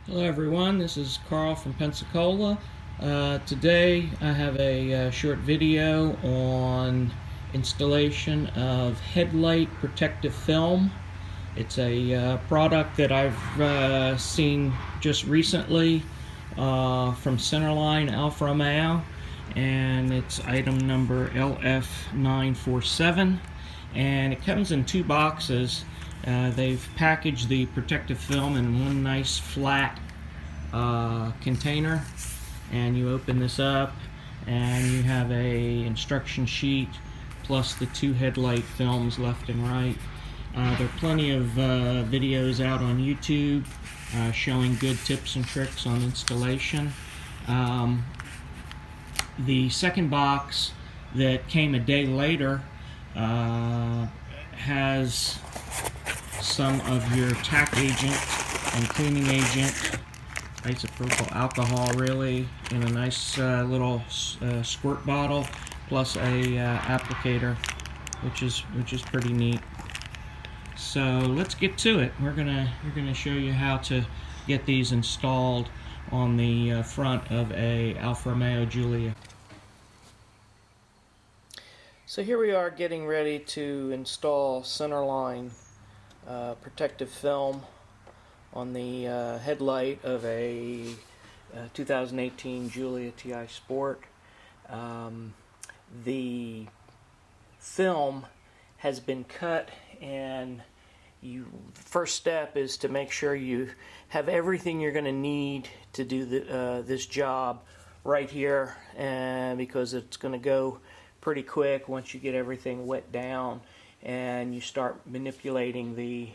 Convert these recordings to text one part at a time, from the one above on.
Hello everyone, this is Carl from Pensacola. Today I have a short video on installation of Headlight protective film. It's a product that I've seen just recently from Centerline Alfa Romeo, and it's item number LF947, and it comes in two boxes. They've packaged the protective film in one nice flat container, and you open this up and you have a instruction sheet plus the two headlight films left and right. There are plenty of videos out on YouTube showing good tips and tricks on installation. The second box that came a day later has some of your tack agent and cleaning agent, isopropyl alcohol, really, in a nice little squirt bottle, plus a applicator, which is pretty neat. So let's get to it. We're gonna show you how to get these installed on the front of a Alfa Romeo Giulia. So here we are getting ready to install Centerline protective film on the headlight of a 2018 Giulia TI Sport. The film has been cut, and first step is to make sure you have everything you're going to need to do this job right here, and because it's going to go pretty quick once you get everything wet down and you start manipulating the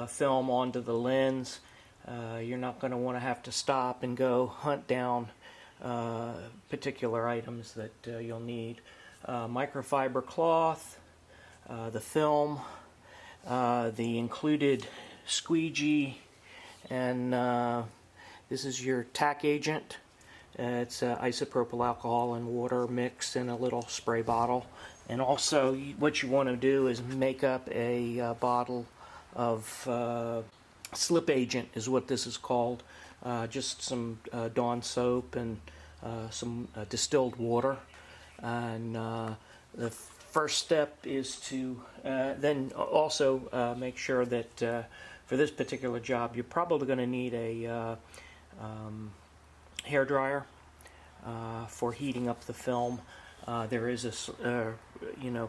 film onto the lens. You're not going to want to have to stop and go hunt down particular items that you'll need. Microfiber cloth, the film, the included squeegee, and this is your tack agent. It's isopropyl alcohol and water mixed in a little spray bottle. And also what you want to do is make up a bottle of slip agent, is what this is called. Just some Dawn soap and some distilled water. And the first step is to then also make sure that for this particular job you're probably going to need a hair dryer for heating up the film. There is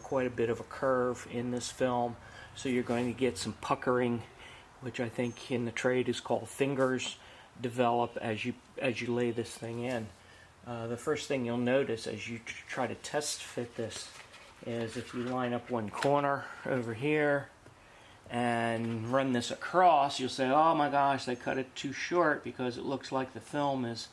quite a bit of a curve in this film, so you're going to get some puckering, which I think in the trade is called fingers, develop as you lay this thing in. The first thing you'll notice as you try to test fit this is if you line up one corner over here and run this across, you'll say, oh my gosh, they cut it too short, because it looks like the film is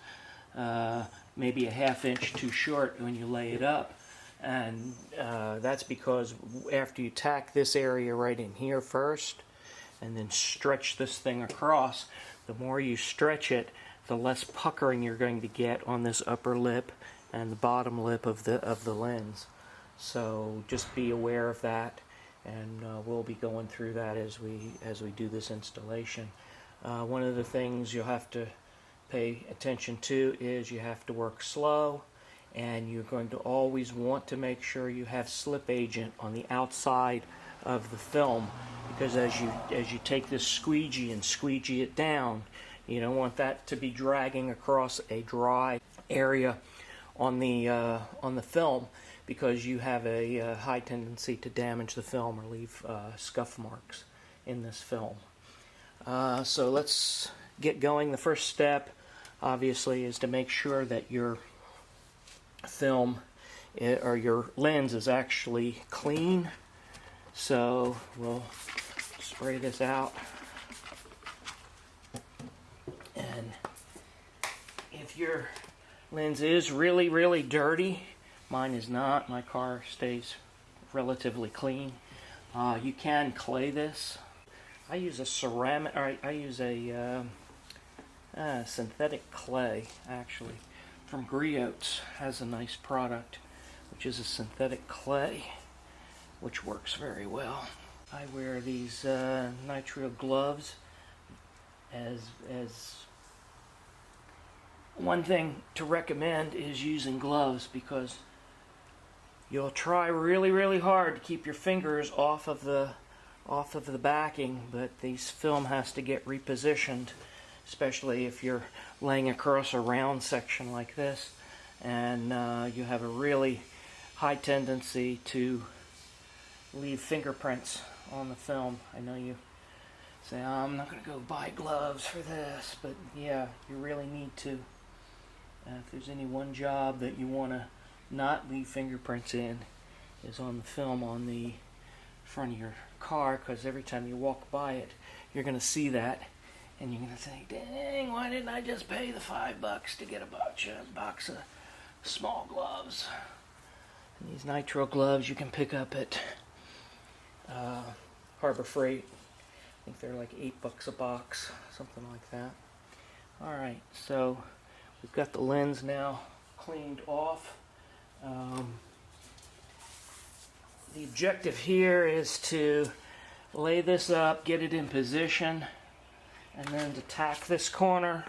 maybe a ½ inch too short when you lay it up. And that's because after you tack this area right in here first and then stretch this thing across, the more you stretch it, the less puckering you're going to get on this upper lip and the bottom lip of the lens. So just be aware of that, and we'll be going through that as we do this installation. One of the things you'll have to pay attention to is you have to work slow, and you're going to always want to make sure you have slip agent on the outside of the film, because as you take this squeegee and squeegee it down, you don't want that to be dragging across a dry area on the film, because you have a high tendency to damage the film or leave scuff marks in this film. So let's get going. The first step, obviously, is to make sure that your film or your lens is actually clean. So we'll spray this out, and if your lens is really dirty, mine is not, my car stays relatively clean, you can clay this. I use a ceramic, or I use a synthetic clay, actually, from Griots. Has a nice product, which is a synthetic clay, which works very well. I wear these nitrile gloves as one thing to recommend is using gloves, because you'll try really hard to keep your fingers off of the backing, but this film has to get repositioned, especially if you're laying across a round section like this, and you have a really high tendency to leave fingerprints on the film. I know you say, oh, I'm not going to go buy gloves for this, but yeah, you really need to. If there's any one job that you want to not leave fingerprints in, is on the film on the front of your car, because every time you walk by it, you're going to see that, and you're going to think, dang, why didn't I just pay the $5 to get a box of small gloves? And these nitrile gloves you can pick up at Harbor Freight. I think they're like $8 a box, something like that. Alright, so we've got the lens now cleaned off. The objective here is to lay this up, get it in position, and then to tack this corner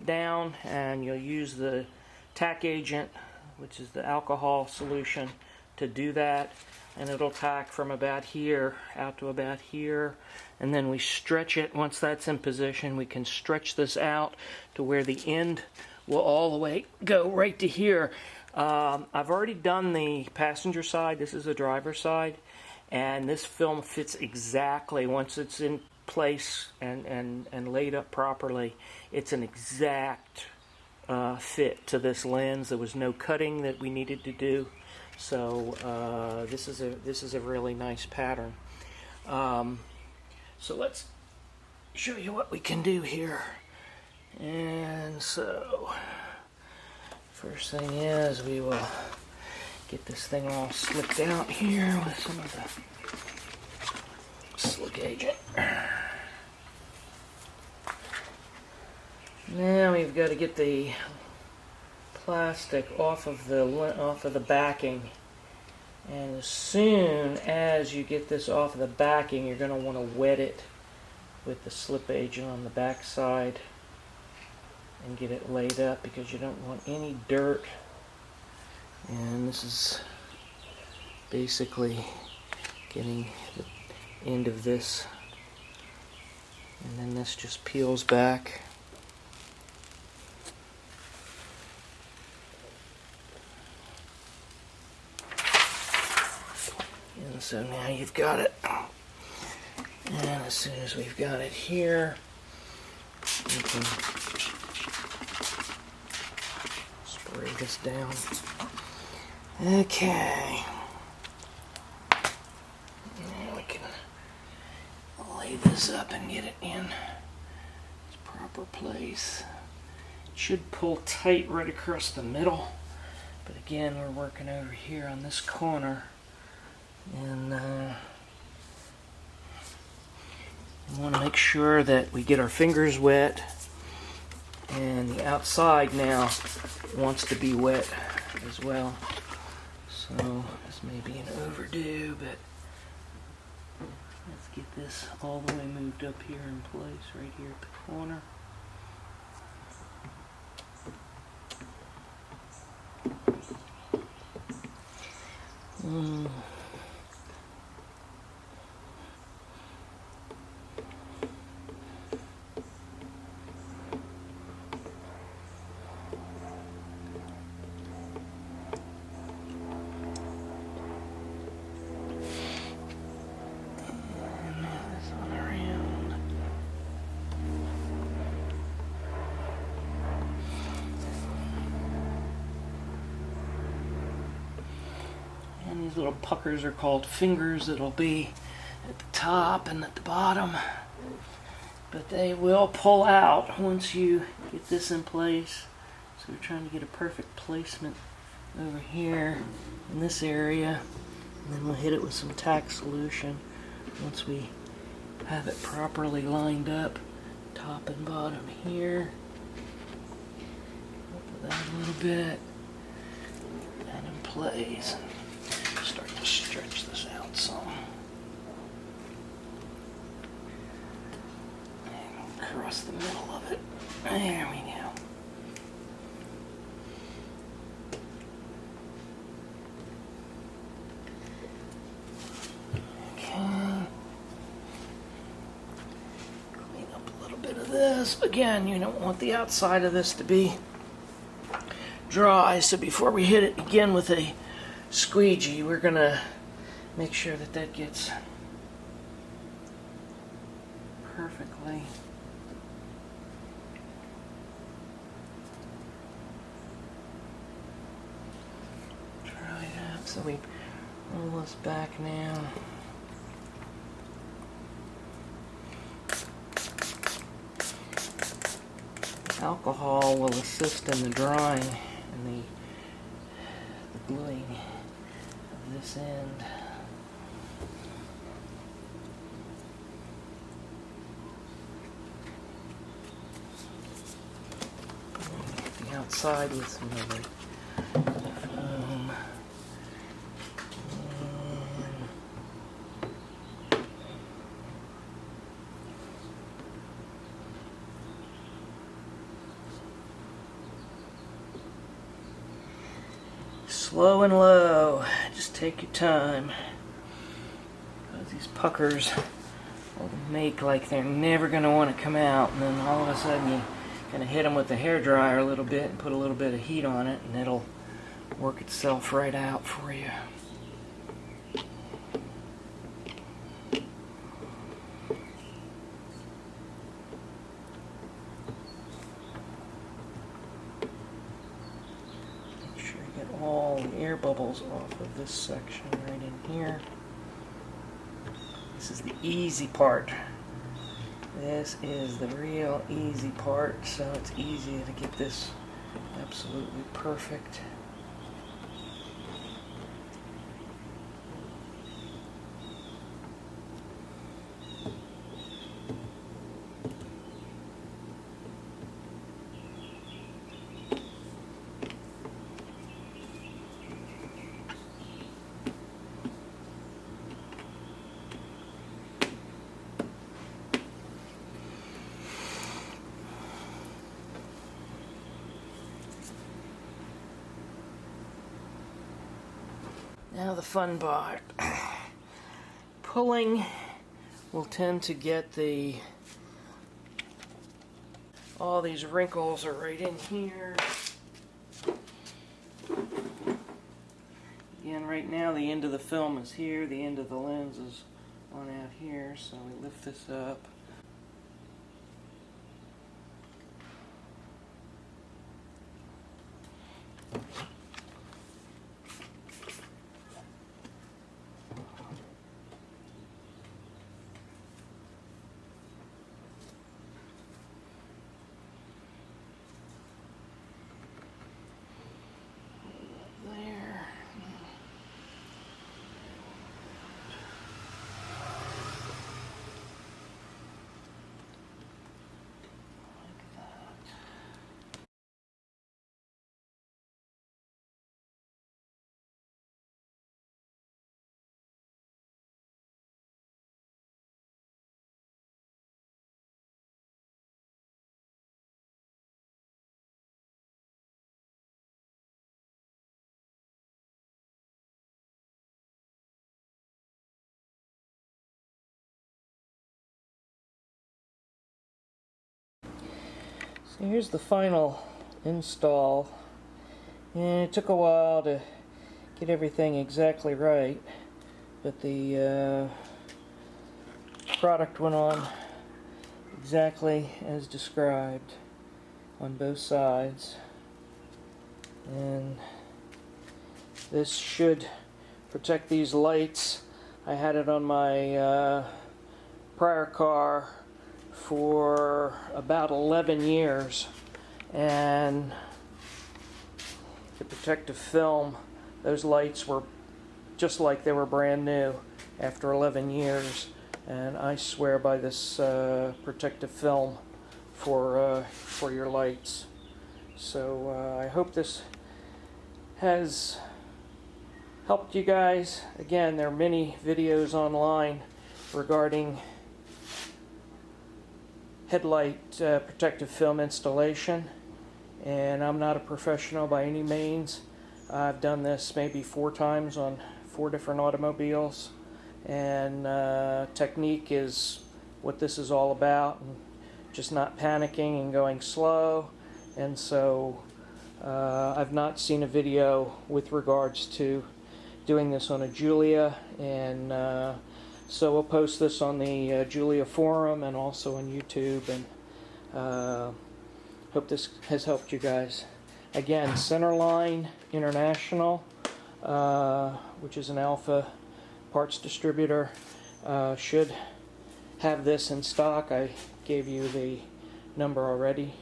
down, and you'll use the tack agent, which is the alcohol solution, to do that, and it'll tack from about here out to about here, and then we stretch it. Once that's in position, we can stretch this out to where the end will all the way go right to here. I've already done the passenger side. This is the driver's side, and this film fits exactly. Once it's in place and laid up properly, it's an exact fit to this lens. There was no cutting that we needed to do, so this is a really nice pattern. So let's show you what we can do here. And so first thing is, we will get this thing all slicked out here with some of the slick agent. Now we've got to get the plastic off of the backing, and as soon as you get this off of the backing, you're going to want to wet it with the slip agent on the back side and get it laid up, because you don't want any dirt. And this is basically getting the end of this, and then this just peels back. And so now you've got it. And as soon as we've got it here, we can spray this down. Okay. Now we can lay this up and get it in its proper place. It should pull tight right across the middle, but again, we're working over here on this corner, and we want to make sure that we get our fingers wet, and the outside now wants to be wet as well. So this may be an overdue, but let's get this all the way moved up here in place, right here at the corner. And these little puckers are called fingers. That'll be at the top and at the bottom, but they will pull out once you get this in place. So we're trying to get a perfect placement over here in this area, and then we'll hit it with some tack solution once we have it properly lined up, top and bottom here. Open that a little bit, and in place. Start to stretch this out some. And across the middle of it. There we go. because again, you don't want the outside of this to be dry. So before we hit it again with a squeegee, we're gonna make sure that that gets perfectly dried up. So we roll this back now. Alcohol will assist in the drying and the gluing of this end. Get the outside with some of the foam. Slow and low, just take your time. These puckers will make like they're never going to want to come out, and then all of a sudden you kind of hit them with the hairdryer a little bit and put a little bit of heat on it, and it'll work itself right out for you. All the air bubbles off of this section right in here. This is the easy part. This is the real easy part, so it's easy to get this absolutely perfect. Now the fun part. Pulling will tend to get all these wrinkles are right in here. Again, right now the end of the film is here, the end of the lens is on out here, so we lift this up. So here's the final install, and it took a while to get everything exactly right, but the product went on exactly as described on both sides, and this should protect these lights. I had it on my prior car for about 11 years, and the protective film, those lights were just like they were brand new after 11 years, and I swear by this protective film for your lights. So I hope this has helped you guys. Again, there are many videos online regarding headlight protective film installation, and I'm not a professional by any means. I've done this maybe 4 times on 4 different automobiles, and technique is what this is all about, and just not panicking and going slow. And so I've not seen a video with regards to doing this on a Giulia, and so we'll post this on the Giulia forum and also on YouTube, and hope this has helped you guys. Again, Centerline International, which is an Alfa parts distributor, should have this in stock. I gave you the number already.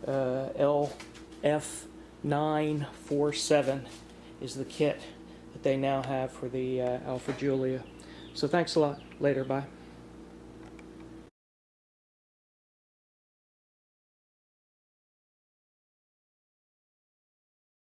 LF947 is the kit that they now have for the Alfa Giulia. So thanks a lot. Later. Bye.